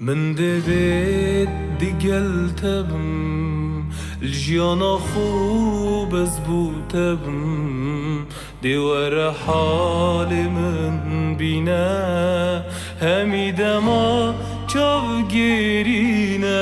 من دبيت دي قلتبم الجيانا خوب زبوتبم دي ورا حالي من بينا همي دما چاو گيرينا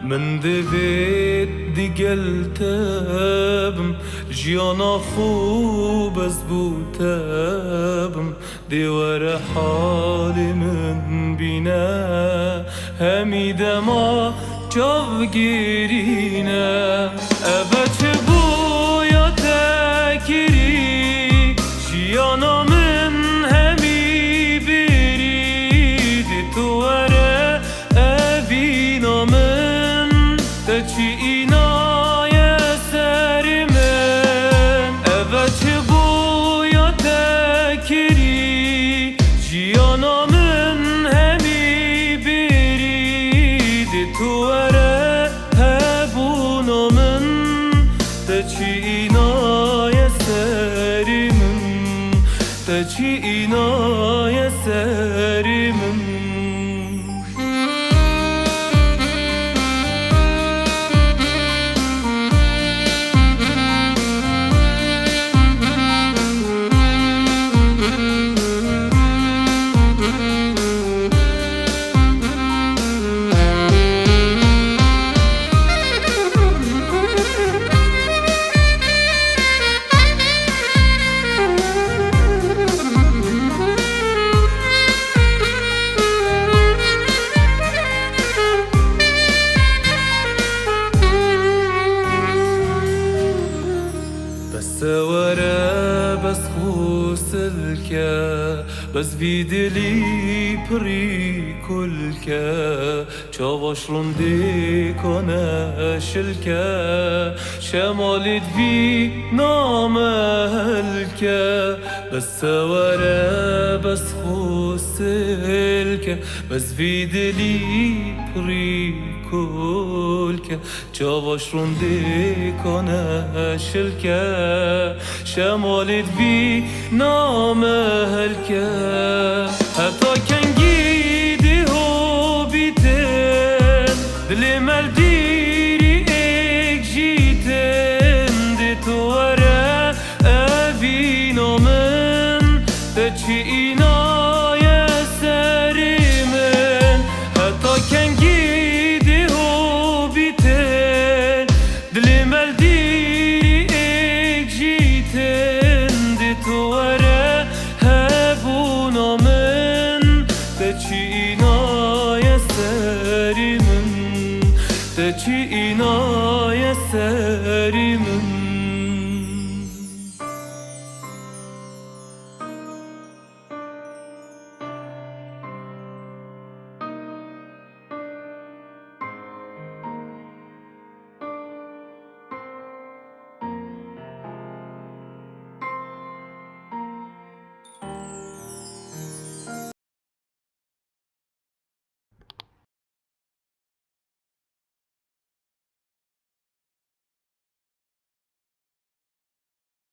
من دبيت دي قلتبم الجيانا خوب زبوتبم دي ورا حالي من بينا همي دما چاو گيرينا أبچ بويا تكري جيانا من همي بريد توره أبينا من تچي إنايا سري من أبچ بويا تكري جيانا من همي بريد توره هبونا من تچي إنايا سري من تچي إنايا سري من سواره بس خوسلکه بس بیدلی پری کلکه چاواشلون دی کنه شلکه شمالید بی نامهلکه بس سواره بس خوسلکه بس بیدلی پری کلکه چاواشلون دی کنه شلکه شمالت بی نام هلکه حتی کنگیدی هو بیتن دل ملدیری ایک جیتن دی تواره اوی نامن تچی اینای سری من حتی کنگیدی هو بیتن دل ملدیری ایک جیتن دی تواره هبونا من تچی اینای سری من تچی اینای سری